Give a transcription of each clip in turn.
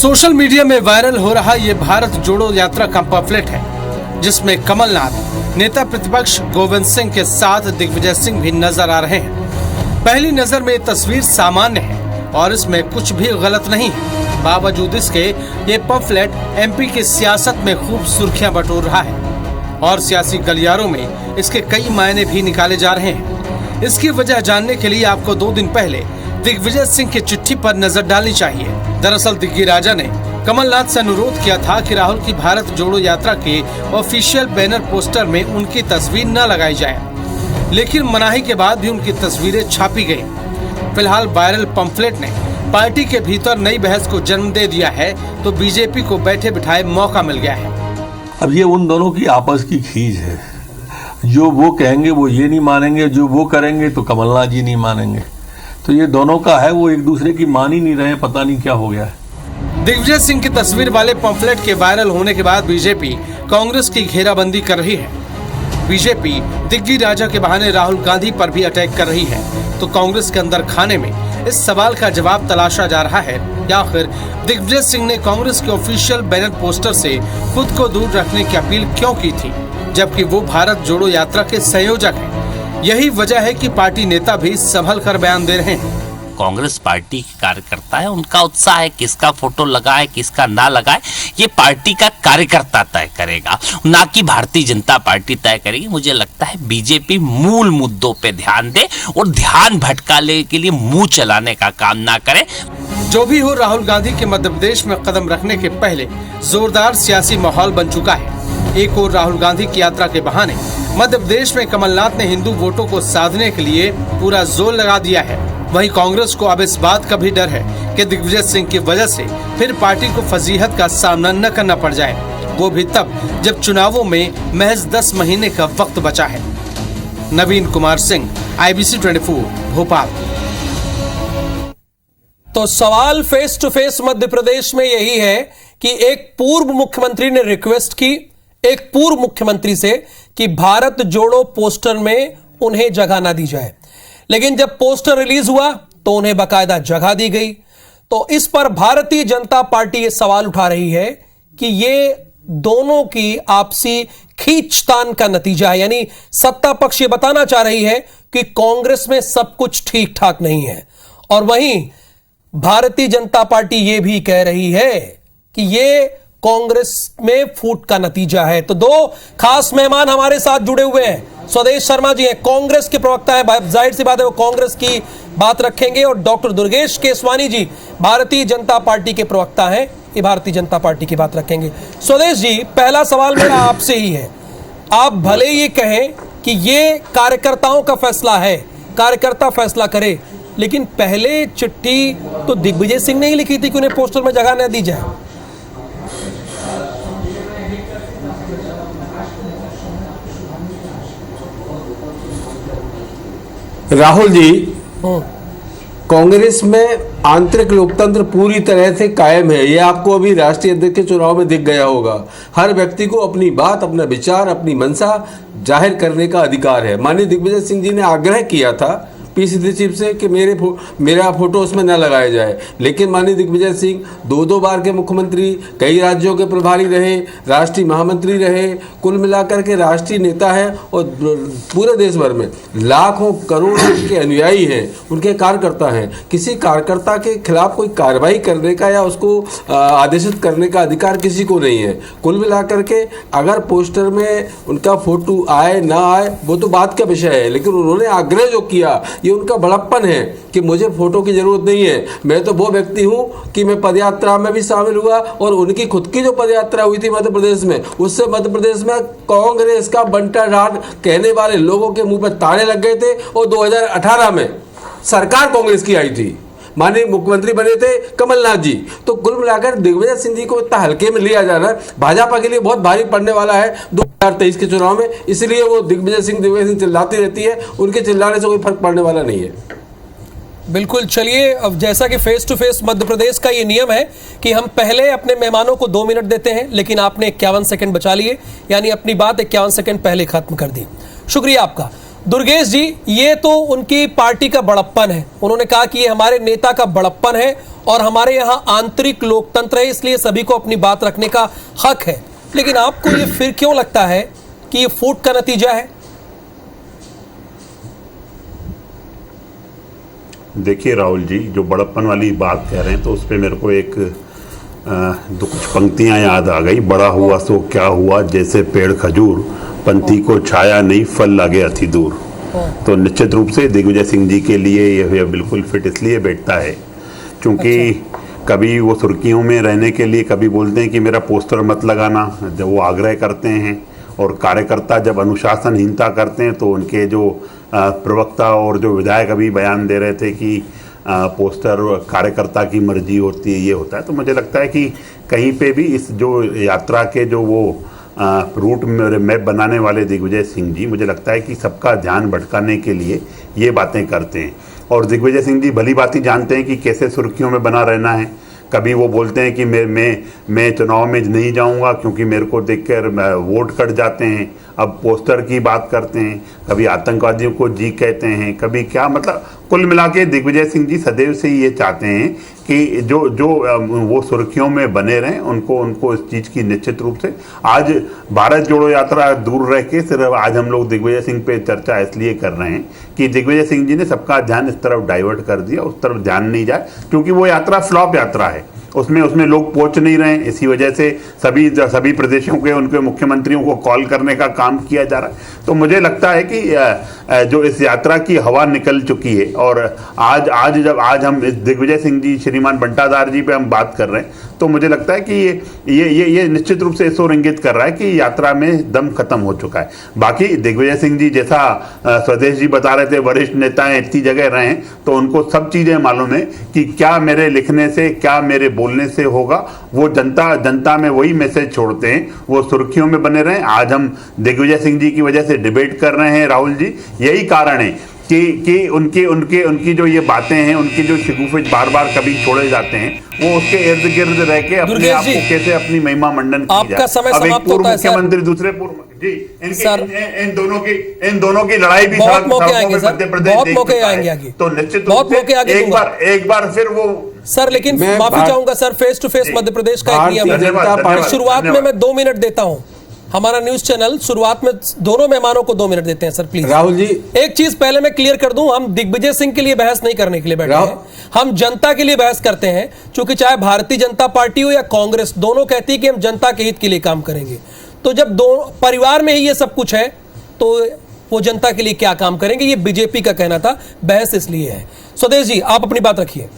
Social media में viral हो रहा ये भारत जोड़ो यात्रा का पम्फलेट है, जिसमें कमलनाथ, नेता प्रतिपक्ष गोविंद सिंह के साथ दिग्विजय सिंह भी नजर आ रहे हैं। पहली नजर में ये तस्वीर सामान्य है और इसमें कुछ भी गलत नहीं है। बावजूद इसके ये पम्फलेट एमपी की सियासत में खूब सुर्खियां बटोर रहा है और सियासी गलियारों में इसके कई मायने भी निकाले जा रहे हैं। इसकी वजह जानने के लिए आपको 2 दिन पहले दिग्विजय सिंह की चिट्ठी पर नजर डालनी चाहिए। दरअसल दिग्गी राजा ने कमलनाथ से अनुरोध किया था कि राहुल की भारत जोड़ो यात्रा के ऑफिशियल बैनर पोस्टर में उनकी तस्वीर न लगाई जाए, लेकिन मनाही के बाद भी उनकी तस्वीरें छापी गयी। फिलहाल वायरल पंफलेट ने पार्टी के भीतर नई बहस को जन्म दे दिया है, तो बीजेपी को बैठे बिठाए मौका मिल गया है। अब ये उन दोनों की आपस की खींच है, जो वो कहेंगे वो ये नहीं मानेंगे, जो वो करेंगे तो कमलनाथ जी नहीं मानेंगे। तो ये दोनों का है, वो एक दूसरे की मान ही नहीं रहे, पता नहीं क्या हो गया है। दिग्विजय सिंह की तस्वीर वाले पंफलेट के वायरल होने के बाद बीजेपी कांग्रेस की घेराबंदी कर रही है। बीजेपी दिग्गी राजा के बहाने राहुल गांधी पर भी अटैक कर रही है, तो कांग्रेस के अंदर खाने में इस सवाल का जवाब तलाशा जा रहा है कि आखिर दिग्विजय सिंह ने कांग्रेस के ऑफिशियल बैनर पोस्टर से खुद को दूर रखने की अपील क्यों की थी, जबकि वो भारत जोड़ो यात्रा के संयोजक हैं। यही वजह है कि पार्टी नेता भी संभल कर बयान दे रहे हैं। कांग्रेस पार्टी के कार्यकर्ता है, उनका उत्साह है, किसका फोटो लगाए किसका ना लगाए ये पार्टी का कार्यकर्ता तय करेगा, ना कि भारतीय जनता पार्टी तय करेगी। मुझे लगता है बीजेपी मूल मुद्दों पे ध्यान दे और ध्यान भटकाने के लिए मुंह चलाने का काम ना करे। जो भी हो, राहुल गांधी के मध्य प्रदेश में कदम रखने के पहले जोरदार सियासी माहौल बन चुका है। एक और राहुल गांधी की यात्रा के बहाने मध्य प्रदेश में कमलनाथ ने हिंदू वोटों को साधने के लिए पूरा जोर लगा दिया है। वहीं कांग्रेस को अब इस बात का भी डर है कि दिग्विजय सिंह की वजह से फिर पार्टी को फजीहत का सामना न करना पड़ जाए, वो भी तब जब चुनावों में महज 10 महीने का वक्त बचा है। नवीन कुमार सिंह, IBC 24, भोपाल। तो सवाल face to face Madhya Pradesh में यही है कि एक पूर्व मुख्यमंत्री ने रिक्वेस्ट की एक पूर्व मुख्यमंत्री से कि भारत जोड़ो पोस्टर में उन्हें जगह ना दी जाए, लेकिन जब पोस्टर रिलीज हुआ तो उन्हें बाकायदा जगह दी गई। तो इस पर भारतीय जनता पार्टी यह सवाल उठा रही है कि ये दोनों की आपसी खींचतान का नतीजा है, यानी सत्ता पक्ष ये बताना चाह रही है कि कांग्रेस में सब कुछ ठीक ठाक नहीं है, और वहीं भारतीय जनता पार्टी ये भी कह रही है कि ये कांग्रेस में फूट का नतीजा है। तो 2 खास मेहमान हमारे साथ जुड़े हुए हैं। स्वदेश शर्मा जी हैं, कांग्रेस के प्रवक्ता है, जाहिर सी बात है वो कांग्रेस की बात रखेंगे, और डॉक्टर दुर्गेश केसवानी जी भारतीय जनता पार्टी के प्रवक्ता हैं, ये भारतीय जनता पार्टी की बात रखेंगे। स्वदेश जी, पहला सवाल मेरा आपसे ही है, आप भले ये कहें कि ये कार्यकर्ताओं का फैसला है, कार्यकर्ता फैसला करे, लेकिन पहले चिट्ठी तो दिग्विजय सिंह ने ही लिखी थी कि उन्हें पोस्टर में जगह न दी जाए। राहुल जी, कांग्रेस में आंतरिक लोकतंत्र पूरी तरह से कायम है, ये आपको अभी राष्ट्रीय अध्यक्ष के चुनाव में दिख गया होगा। हर व्यक्ति को अपनी बात, अपना विचार, अपनी मंशा जाहिर करने का अधिकार है। माननीय दिग्विजय सिंह जी ने आग्रह किया था पीसीसी चीफ से कि मेरा फोटो उसमें न लगाया जाए, लेकिन माननीय दिग्विजय सिंह 2 बार के मुख्यमंत्री, कई राज्यों के प्रभारी रहे, राष्ट्रीय महामंत्री रहे, कुल मिलाकर के राष्ट्रीय नेता है, और पूरे देश भर में लाखों करोड़ों के अनुयायी हैं, उनके कार्यकर्ता हैं। किसी कार्यकर्ता के खिलाफ कोई कार्रवाई करने का या उसको आदेशित करने का अधिकार किसी को नहीं है। कुल मिलाकर के अगर पोस्टर में उनका फोटो आए ना आए वो तो बात का विषय है, लेकिन उन्होंने आग्रह जो किया ये उनका बड़प्पन है कि मुझे फोटो की जरूरत नहीं है। मैं तो वो व्यक्ति हूं कि मैं पदयात्रा में भी शामिल हुआ, और उनकी खुद की जो पदयात्रा हुई थी मध्य प्रदेश में, उससे मध्य प्रदेश में कांग्रेस का बंटा राज कहने वाले लोगों के मुंह पर ताले लग गए थे, और 2018 में सरकार कांग्रेस की आई थी, माननीय मुख्यमंत्री बने थे कमलनाथ जी। तो कुल मिलाकर दिग्विजय सिंह जी को इतना हल्के में लिया जाना भाजपा के लिए बहुत भारी पड़ने वाला है 2023 के चुनाव में, इसलिए वो दिग्विजय सिंह चिल्लाती रहती है, उनके चिल्लाने से कोई फर्क पड़ने वाला नहीं है। बिल्कुल, चलिए, अब जैसा कि face to face Madhya Pradesh का ये नियम है कि हम पहले अपने मेहमानों को 2 मिनट देते हैं, लेकिन आपने 51 सेकंड बचा लिए, यानी अपनी बात 51 सेकंड पहले खत्म कर दी। शुक्रिया आपका। दुर्गेश जी, ये तो उनकी पार्टी का बड़प्पन है। उन्होंने कहा कि ये हमारे नेता का बड़प्पन है और हमारे यहाँ आंतरिक लोकतंत्र है, इसलिए सभी को अपनी बात रखने का हक है। लेकिन आपको ये फिर क्यों लगता है कि ये फूट का नतीजा है? देखिए राहुल जी, जो बड़प्पन वाली बात कह रहे हैं तो उस पर मेरे को एक दो कुछ पंक्तियां याद आ गई। बड़ा हुआ सो क्या हुआ, जैसे पेड़ खजूर, पंथी को छाया नहीं, फल लागे अति दूर। तो निश्चित रूप से दिग्विजय सिंह जी के लिए यह बिल्कुल फिट इसलिए बैठता है क्योंकि कभी वो सुर्खियों में रहने के लिए कभी बोलते हैं कि मेरा पोस्टर मत लगाना, जब वो आग्रह करते हैं, और कार्यकर्ता जब अनुशासनहीनता करते हैं तो उनके जो प्रवक्ता और जो विधायक अभी बयान दे रहे थे कि पोस्टर कार्यकर्ता की मर्जी होती है, ये होता है। तो मुझे लगता है कि कहीं पे भी इस जो यात्रा के जो वो रूट मैप बनाने वाले दिग्विजय सिंह जी, मुझे लगता है कि सबका ध्यान भटकाने के लिए ये बातें करते हैं। और दिग्विजय सिंह जी भली बात ही जानते हैं कि कैसे सुर्खियों में बना रहना है। कभी वो बोलते हैं कि मैं चुनाव में नहीं जाऊंगा क्योंकि मेरे को देखकर वोट कट जाते हैं। अब पोस्टर की बात करते हैं, कभी आतंकवादियों को जी कहते हैं, कभी क्या, मतलब कुल मिला के दिग्विजय सिंह जी सदैव से ये चाहते हैं कि जो वो सुर्खियों में बने रहें। उनको इस चीज़ की निश्चित रूप से आज भारत जोड़ो यात्रा दूर रह के सिर्फ आज हम लोग दिग्विजय सिंह पे चर्चा इसलिए कर रहे हैं कि दिग्विजय सिंह जी ने सबका ध्यान इस तरफ डाइवर्ट कर दिया, उस तरफ ध्यान नहीं जाए, क्योंकि वो यात्रा फ्लॉप यात्रा है। उसमें लोग पहुंच नहीं रहे हैं। इसी वजह से सभी प्रदेशों के उनके मुख्यमंत्रियों को कॉल करने का काम किया जा रहा है। तो मुझे लगता है कि जो इस यात्रा की हवा निकल चुकी है, और आज हम इस दिग्विजय सिंह जी, श्रीमान बंटाधार जी पे हम बात कर रहे हैं, तो मुझे लगता है कि ये निश्चित रूप से इस ओर इंगित कर रहा है कि यात्रा में दम खत्म हो चुका है। बाकी दिग्विजय सिंह जी, जैसा स्वदेश जी बता रहे थे, वरिष्ठ नेता हैं, इतनी जगह रहे हैं, तो उनको सब चीजें मालूम है कि क्या मेरे लिखने से, क्या मेरे बोलने से होगा। वो जनता में वही मैसेज छोड़ते हैं, वो सुर्खियों में बने रहे। आज हम दिग्विजय सिंह जी की वजह से डिबेट कर रहे हैं राहुल जी, यही कारण है कि उनकी जो ये बातें हैं, उनकी जो शिकूफे बार बार कभी छोड़े जाते हैं, वो उसके इर्द गिर्द रह के अपने आप को कैसे अपनी महिमा मंडन की आपका जाए। समय अब एक समाप्त पूर्व होता है, मुख्यमंत्री दूसरे पूर्व जी, इन दोनों की लड़ाई भी बहुत मौके आएंगे सर, मध्य प्रदेश बहुत मौके आएंगे आगे, तो निश्चित बहुत मौके आगे एक बार फिर वो सर। लेकिन माफी चाहूंगा sir, face to face Madhya Pradesh का एक नियम है, शुरुआत में मैं 2 मिनट देता हूं। हमारा न्यूज चैनल शुरुआत में दोनों मेहमानों को 2 मिनट देते हैं सर, प्लीज। राहुल जी, एक चीज पहले मैं क्लियर कर दूं, हम दिग्विजय सिंह के लिए बहस नहीं करने के लिए बैठे हैं, हम जनता के लिए बहस करते हैं। क्योंकि चाहे भारतीय जनता पार्टी हो या कांग्रेस, दोनों कहती है कि हम जनता के हित के लिए काम करेंगे। तो जब दो परिवार में ही ये सब कुछ है, तो वो जनता के लिए क्या काम करेंगे, ये बीजेपी का कहना था। बहस इसलिए है। स्वदेश जी, आप अपनी बात रखिए।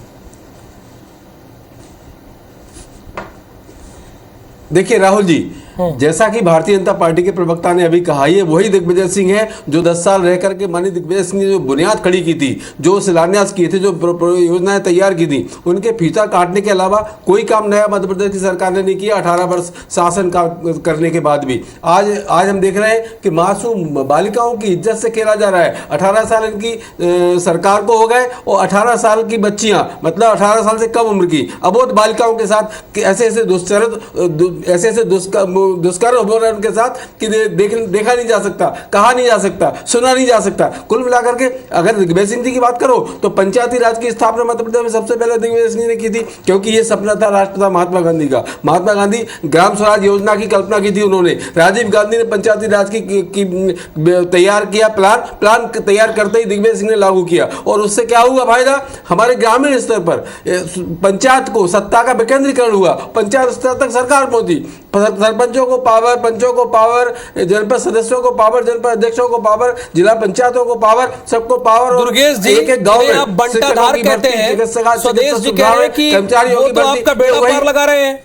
देखिए राहुल जी, जैसा कि भारतीय जनता पार्टी के प्रवक्ता ने अभी कहा, ये वही दिग्विजय सिंह है जो 10 साल रह करके, माननीय दिग्विजय सिंह ने जो बुनियाद खड़ी की थी, जो शिलान्यास किए थे, जो योजनाएं तैयार की थी, उनके फीता काटने के अलावा कोई काम नया मध्य प्रदेश की सरकार ने नहीं किया 18 वर्ष शासन का करने के बाद भी। आज हम देख रहे हैं कि मासूम बालिकाओं की इज्जत से खेला जा रहा है। 18 साल इनकी सरकार को हो गए और 18 साल की बच्चियां, मतलब 18 साल से कम उम्र की अबोध बालिकाओं के साथ ऐसे दुष्कर्म हो रहा है उनके साथ कि देखा नहीं जा सकता, कहा नहीं जा सकता, सुना नहीं जा सकता। कुल मिलाकर के अगर दिग्विजय सिंह जी की बात करो तो पंचायती राज की स्थापना मध्य प्रदेश में सबसे पहले दिग्विजय सिंह ने की थी, क्योंकि ये सपना था राष्ट्रपिता महात्मा गांधी का। महात्मा गांधी ग्राम स्वराज योजना की कल्पना की थी उन्होंने। राजीव गांधी ने पंचायती राज की तैयार किया प्लान तैयार करते ही दिग्विजय सिंह ने लागू किया। और उससे क्या हुआ फायदा, हमारे ग्रामीण स्तर पर पंचायत को सत्ता का विकेंद्रीकरण हुआ, पंचायत स्तर तक सरकार पहुंची, सरपंचों को पावर, पंचों को पावर, जनपद सदस्यों को पावर, जनपद अध्यक्षों को पावर, जिला पंचायतों को पावर, सबको पावर। दुर्गेश जी, एक गांव में आप बंटाधार कहते हैं, स्वदेश जी कह रहे हैं कि वो तो आपका बेड़ा पार लगा रहे हैं।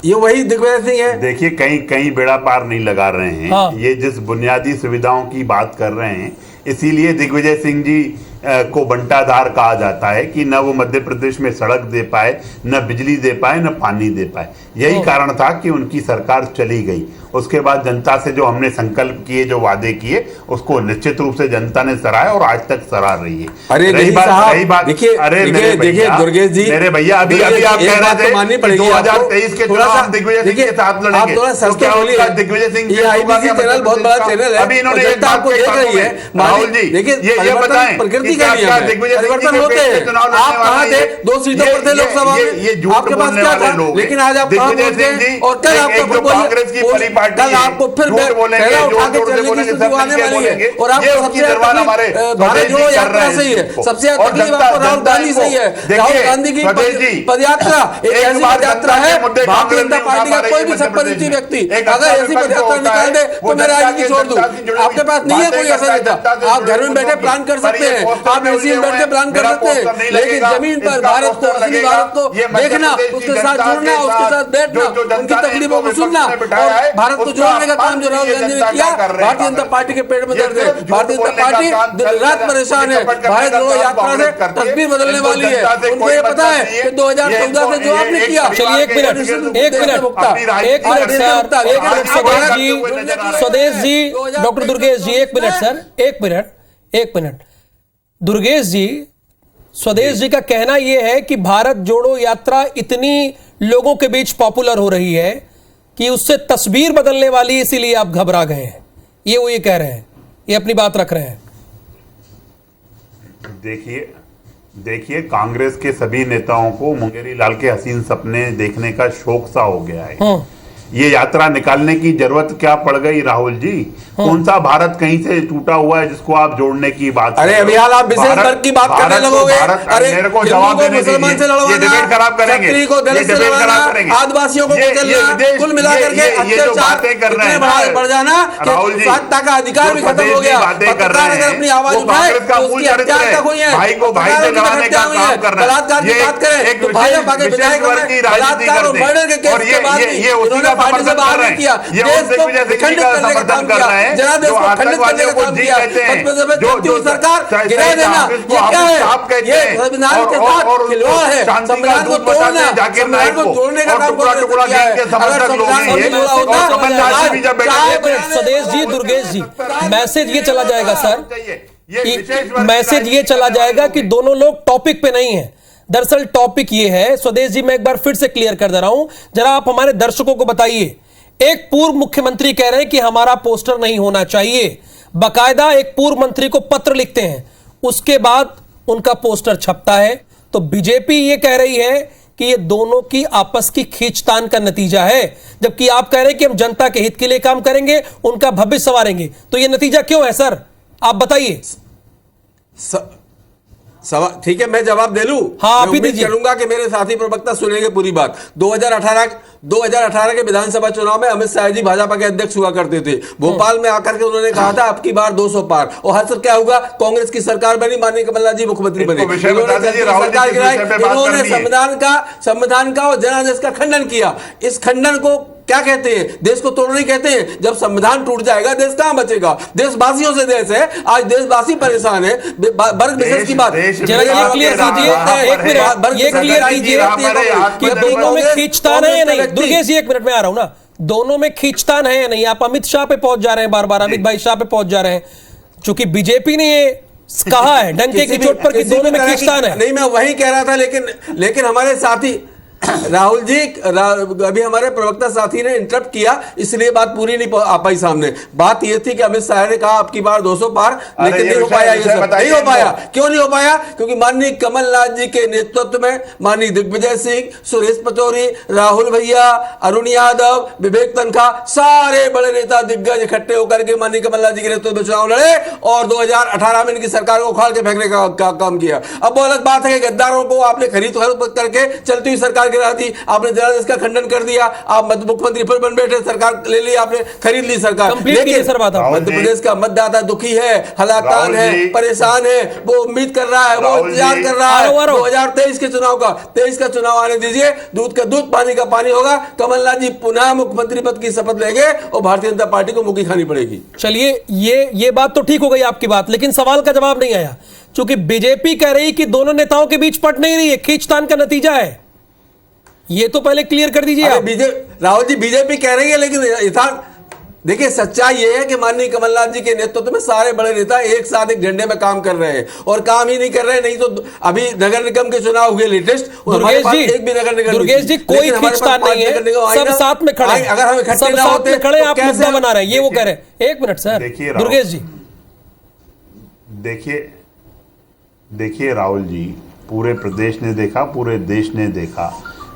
ये वही दिग्विजय सिंह है। देखिए, कहीं बेड़ा पार नहीं लगा रहे हैं। हाँ। ये जिस बुनियादी सुविधाओं की बात कर रहे हैं, इसीलिए दिग्विजय सिंह जी को बंटाधार कहा जाता है कि न वो मध्य प्रदेश में सड़क दे पाए, न बिजली दे पाए, न पानी दे पाए। यही कारण था कि उनकी सरकार चली गई। उसके बाद जनता से जो हमने संकल्प किए, जो वादे किए, उसको निश्चित रूप से जनता ने सराहा और आज तक सराह रही है। अरे रही बात देखिए, अरे देखिए दुर्गेश जी, मेरे भैया अभी आप कह रहे थे 2023 के चुनाव दिग्विजय सिंह के साथ लड़ेंगे, तो क्या होगा? दिग्विजय सिंह चैनल बहुत बड़ा चैनल है, अभी इन्होंने एक बात देख रही है। राहुल जी, देखिए ये बताएं प्रकृति का नियम है, परिवर्तन होते हैं। आप कहाँ थे? 2 सीटों पर थे लोकसभा में, ये झूठ आपके पास क्या था? लेकिन आज आप कहाँ पहुंच गए? और कल आपको कांग्रेस की बड़ी पार्टी कल आपको फिर पहला उठा के चलने की स्थिति आने वाली है। और आपको सबसे भारत जोड़ो यात्रा सही है, सबसे तकलीफ आपको राहुल गांधी सही है। राहुल गांधी की पदयात्रा एक ऐसी पदयात्रा है, भारतीय जनता पार्टी का कोई भी संपत्ति व्यक्ति अगर ऐसी पदयात्रा निकाल दे तो मैं राजनीति छोड़ दूं। आपके पास नहीं है कोई ऐसा नेता, आप घर में बैठे प्लान कर सकते हैं, आप एसी में बैठ के प्लान कर सकते हैं, लेकिन जमीन पर भारत को, असली भारत को देखना, उसके साथ जुड़ना, उसके साथ बैठना, उनकी तकलीफों को सुनना और भारत को जोड़ने का काम जो राहुल गांधी ने किया, भारतीय जनता पार्टी के पेट में दर्द है। भारतीय जनता पार्टी दिन रात परेशान है। भारत जोड़ो यात्रा से तस्वीर बदलने वाली है। उनको ये पता है कि 2014 से जो आपने किया। चलिए एक मिनट स्वदेश जी, डॉक्टर दुर्गेश जी, एक मिनट सर, एक मिनट दुर्गेश जी, स्वदेश जी का कहना यह है कि भारत जोड़ो यात्रा इतनी लोगों के बीच पॉपुलर हो रही है कि उससे तस्वीर बदलने वाली, इसीलिए आप घबरा गए हैं। वो ये कह रहे हैं, ये अपनी बात रख रहे हैं। देखिए कांग्रेस के सभी नेताओं को मुंगेरी लाल के हसीन सपने देखने का शौक सा हो गया है। ये यात्रा निकालने की जरूरत क्या पड़ गई राहुल जी? कौन सा भारत कहीं से टूटा हुआ है जिसको आप जोड़ने की बात? अरे अभी हाल आप विशेष वर्ग की बात करने लगोगे। अरे मेरे को जवाब देने दीजिए, ये डिबेट खराब करेंगे, आदिवासियों को कुल मिलाकर के ये जो बातें कर रहे हैं बढ़ जाना, राहुल जी सत्ता का अधिकार भी खत्म हो गया। बातें कर रहे हैं, अपनी आवाज उठाए का मूल चरित्र है, भाई को भाई से लड़ाने का काम कर रहा है। बलात्कार की बात करें एक तो भाजपा के विधायक की राजनीति करते हैं और ये उसी का समर्थन कर रहे हैं। ये उस दिग्विजय सिंह जी का समर्थन कर रहे हैं जो आतंकवादियों को जी कहते हैं, जो सरकार गिरा देना, ये क्या है? ये संविधान के साथ खिलवाड़ है। संविधान को तोड़ना, संविधान को तोड़ने का काम टुकड़ा के समर्थक लोग हैं। स्वदेश जी, दुर्गेश जी, मैसेज ये चला जाएगा सर, मैसेज ये चला जाएगा कि दोनों लोग टॉपिक पे नहीं है। दरअसल टॉपिक ये है, स्वदेश जी मैं एक बार फिर से क्लियर कर दे रहा हूं, जरा आप हमारे दर्शकों को बताइए। एक पूर्व मुख्यमंत्री कह रहे हैं कि हमारा पोस्टर नहीं होना चाहिए, बकायदा एक पूर्व मंत्री को पत्र लिखते हैं, उसके बाद उनका पोस्टर छपता है। तो बीजेपी ये कह रही है कि ये दोनों की आपस की खींचतान का नतीजा है, जबकि आप कह रहे हैं कि हम जनता के हित के लिए काम करेंगे, उनका भविष्य संवारेंगे। तो ये नतीजा क्यों है सर, आप बताइए। ठीक है, मैं जवाब दे लूं। हाँ, मैं उम्मीद करूंगा कि मेरे साथी प्रवक्ता सुनेंगे पूरी बात। 2018 के विधानसभा चुनाव में अमित शाह जी भाजपा के अध्यक्ष हुआ करते थे। भोपाल में आकर के उन्होंने कहा था अब की बार 200 पार, और हर क्या हुआ? कांग्रेस की सरकार बनी, माननीय कमलनाथ जी मुख्यमंत्री बने, सरकार गिराई। इन्होंने संविधान का और जनादेश का खंडन किया। इस खंडन को क्या कहते हैं? देश को तोड़ने कहते हैं। जब संविधान टूट जाएगा देश कहां बचेगा? देशवासियों से देश है, आज देशवासी परेशान है। वर्ग विशेष की बात जरा ये क्लियर कीजिए, एक मिनट ये क्लियर कीजिए कि दोनों में खींचतान है या नहीं। दुर्गेश जी एक मिनट में आ रहा हूं ना, दोनों में खींचतान है या नहीं? आप अमित शाह पे पहुंच जा रहे हैं, बार बार अमित भाई शाह पे पहुंच जा रहे हैं, क्योंकि बीजेपी ने ये कहा है डंके की चोट पर कि दोनों में खींचतान है। नहीं, मैं वही कह रहा था, लेकिन हमारे साथी राहुल जी, अभी हमारे प्रवक्ता साथी ने इंटरप्ट किया, इसलिए बात पूरी नहीं आ पाई सामने। बात यह थी कि अमित शाह ने कहा अब की बार 200 पार, लेकिन नहीं हो पाया। ये सब नहीं हो पाया। क्यों नहीं हो पाया? क्योंकि माननीय कमलनाथ जी के नेतृत्व में माननीय दिग्विजय सिंह, सुरेश पचौरी, राहुल भैया, अरुण यादव, विवेक तनखा, सारे बड़े नेता दिग्गज इकट्ठे होकर के माननीय कमलनाथ जी के नेतृत्व में चुनाव लड़े और 2018 में इनकी सरकार को उखाड़ के फेंकने का काम किया। अब वो अलग बात है कि गद्दारों को आपने खरीद करके चलती हुई सरकार गिरा दी, आपने जनादेश का खंडन कर दिया, आप मुख्यमंत्री फिर बन बैठे, सरकार ले ली, आपने खरीद ली सरकार। लेकिन मध्य प्रदेश का मतदाता दुखी है, हलाकान है, परेशान है, वो उम्मीद कर रहा है, वो इंतजार कर रहा है 2023 के चुनाव का। 23 का चुनाव आने दीजिए, दूध का दूध पानी का पानी होगा। कमलनाथ जी पुनः मुख्यमंत्री पद की शपथ लेंगे और भारतीय जनता पार्टी को मुक्की खानी पड़ेगी। चलिए, ये बात तो ठीक हो गई आपकी बात, लेकिन सवाल का जवाब नहीं आया, क्योंकि बीजेपी कह रही कि दोनों नेताओं के बीच पट नहीं रही है, खींचतान का नतीजा है। ये तो पहले क्लियर कर दीजिए आप। राहुल जी, बीजेपी कह रही है, लेकिन देखिए सच्चाई ये है कि माननीय कमलनाथ जी के नेतृत्व में सारे बड़े नेता एक साथ एक झंडे में काम कर रहे हैं, और काम ही नहीं कर रहे, नहीं तो अभी नगर निगम के चुनाव हुए लेटेस्ट, दुर्गेश जी, एक भी नगर निगम, दुर्गेश जी कोई खींचतान नहीं है, सब साथ में खड़े, अगर हम इकट्ठे सब ना साथ होते में खड़े, तो आप मुद्दा बना रहे हैं, ये वो कह रहे हैं। एक मिनट सर, दुर्गेश जी देखिए राहुल जी, पूरे प्रदेश ने देखा, पूरे देश ने देखा,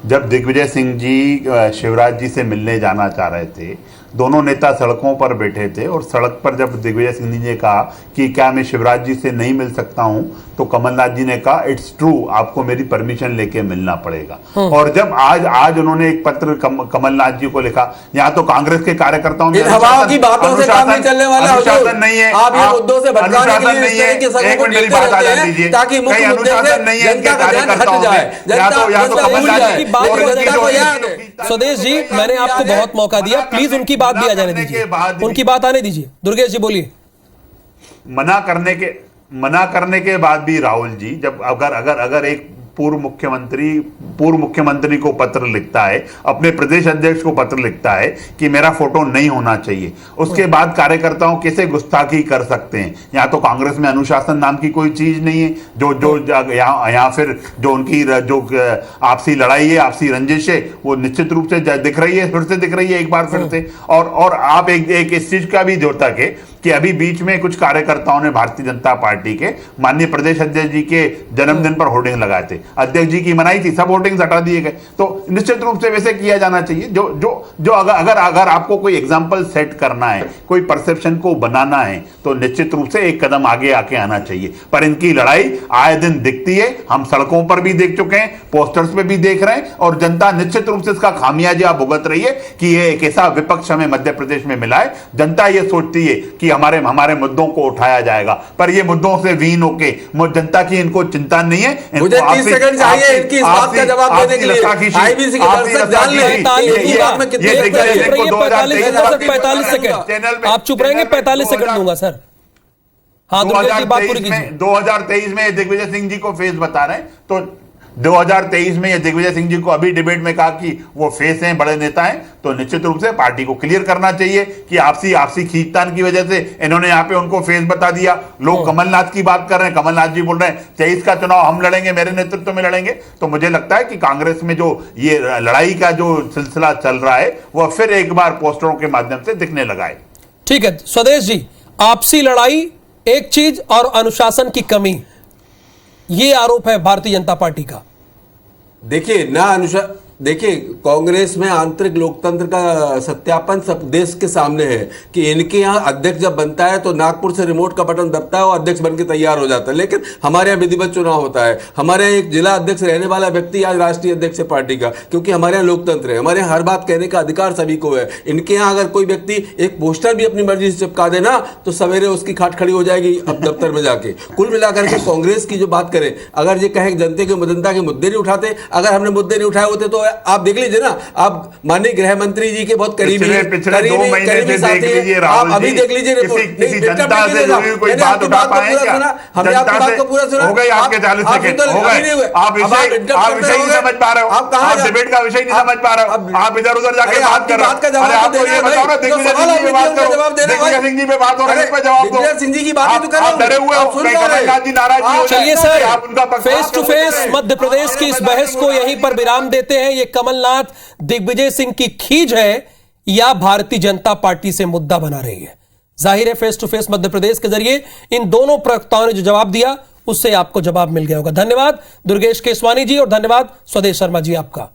जब दिग्विजय सिंह जी शिवराज जी से मिलने जाना चाह रहे थे, दोनों नेता सड़कों पर बैठे थे, और सड़क पर जब दिग्विजय सिंह जी ने कहा कि क्या मैं शिवराज जी से नहीं मिल सकता हूं, तो कमलनाथ जी ने कहा इट्स ट्रू, आपको मेरी परमिशन लेके मिलना पड़ेगा। और जब आज उन्होंने एक पत्र कमलनाथ जी को लिखा, यहाँ तो कांग्रेस के कार्यकर्ताओं में हवाओं की बातों से काम नहीं चलने वाला, अनुशासन नहीं है, आप ये मुद्दों से भटकाने के लिए इस तरह के सभी को मेरी बात आ जाने दीजिए, ताकि मुख्य मुद्दे से जनता का ध्यान हट जाए, स्वदेश जी, मैंने आपको बहुत मौका दिया, प्लीज उनकी बात भी आ जाने दीजिए, उनकी बात आने दीजिए। दुर्गेश जी बोलिए। मना करने के बाद भी राहुल जी, जब अगर एक पूर्व मुख्यमंत्री को पत्र लिखता है, अपने प्रदेश अध्यक्ष को पत्र लिखता है कि मेरा फोटो नहीं होना चाहिए, उसके बाद कार्यकर्ताओं कैसे गुस्ताखी कर सकते हैं? यहाँ तो कांग्रेस में अनुशासन नाम की कोई चीज नहीं है, जो यहाँ फिर जो उनकी जो आपसी लड़ाई है, आपसी रंजिश है, वो निश्चित रूप से दिख रही है, फिर से दिख रही है एक बार फिर से। और आप एक इस चीज का भी द्योतक है कि अभी बीच में कुछ कार्यकर्ताओं ने भारतीय जनता पार्टी के माननीय प्रदेश अध्यक्ष जी के जन्मदिन पर होर्डिंग लगाए थे, अध्यक्ष जी की मनाई थी, सब होर्डिंग्स हटा दिए गए। तो निश्चित रूप से वैसे किया जाना चाहिए। जो अगर आपको कोई एग्जाम्पल सेट करना है, कोई परसेप्शन को बनाना है, तो निश्चित रूप से एक कदम आगे आके आना चाहिए। पर इनकी लड़ाई आए दिन दिखती है, हम सड़कों पर भी देख चुके हैं, पोस्टर्स पे भी देख रहे हैं, और जनता निश्चित रूप से इसका खामियाजा भुगत रही है कि ये एक ऐसा विपक्ष हमें मध्य प्रदेश में मिला है। जनता ये सोचती है कि हमारे मुद्दों को उठाया जाएगा, पर ये मुद्दों से वीन होके जनता की इनको चिंता नहीं है। मुझे 30 सेकंड चाहिए इनकी इस बात का जवाब देने के लिए। आईबीसी के दर्शक जान लें 45 सेकंड आप चुप रहेंगे, 45 सेकंड दूंगा सर। हाँ, 2023 में दिग्विजय सिंह जी को फेस बता रहे हैं, तो 2023 में ये दिग्विजय सिंह जी को अभी डिबेट में कहा कि वो फेस हैं, बड़े नेता हैं, तो निश्चित रूप से पार्टी को क्लियर करना चाहिए कि आपसी खींचतान की वजह से इन्होंने यहाँ पे उनको फेस बता दिया। लोग कमलनाथ की बात कर रहे हैं, कमलनाथ जी बोल रहे हैं 23 का चुनाव हम लड़ेंगे, मेरे नेतृत्व में लड़ेंगे। तो मुझे लगता है कि कांग्रेस में जो ये लड़ाई का जो सिलसिला चल रहा है, वह फिर एक बार पोस्टरों के माध्यम से दिखने लगा है। ठीक है स्वदेश जी, आपसी लड़ाई एक चीज और अनुशासन की कमी, ये आरोप है भारतीय जनता पार्टी का। देखिए कांग्रेस में आंतरिक लोकतंत्र का सत्यापन सब देश के सामने है कि इनके यहाँ अध्यक्ष जब बनता है तो नागपुर से रिमोट का बटन दबता है और अध्यक्ष बनके तैयार हो जाता है, लेकिन हमारे यहाँ विधिवत चुनाव होता है। हमारे यहाँ एक जिला अध्यक्ष रहने वाला व्यक्ति आज राष्ट्रीय अध्यक्ष है पार्टी का, क्योंकि हमारे यहाँ लोकतंत्र है, हमारे यहाँ हर बात कहने का अधिकार सभी को है। इनके यहाँ अगर कोई व्यक्ति एक पोस्टर भी अपनी मर्जी से चिपका देना तो सवेरे उसकी खाट खड़ी हो जाएगी अब दफ्तर में जाके। कुल मिलाकर के कांग्रेस की जो बात करें, अगर ये कहें जनता के मुद्दे नहीं उठाते, अगर हमने मुद्दे नहीं उठाए होते तो आप देख लीजिए ना, आप माननीय गृह मंत्री जी के बहुत करीबी करीबी साथी हैं, आप अभी देख लीजिए रिपोर्ट। किसी जनता से जुड़ी कोई बात उठा पाए क्या? हमने आपकी बात को पूरा सुना। हो गए आपके 40 सेकंड हो गए। आप विषय नहीं समझ पा रहे हो, आप डिबेट का विषय नहीं समझ पा रहे हो, आप इधर उधर जाके बात कर रहे हो। अरे आपको ये बताओ ना, दिग्विजय सिंह जी पे बात करो, दिग्विजय सिंह जी पे बात हो रही है, इस पे जवाब दो। दिग्विजय सिंह जी की बात तो कर रहा हूं, डरे हुए हो, कमलनाथ जी नाराज नहीं हो जाए। चलिए sir, face to face Madhya Pradesh की इस बहस को यहीं पर विराम देते हैं। ये कमलनाथ दिग्विजय सिंह की खींच है या भारतीय जनता पार्टी से मुद्दा बना रही है? जाहिर है face to face Madhya Pradesh के जरिए इन दोनों प्रवक्ताओं ने जो जवाब दिया उससे आपको जवाब मिल गया होगा। धन्यवाद दुर्गेश केसवानी जी और धन्यवाद स्वदेश शर्मा जी आपका।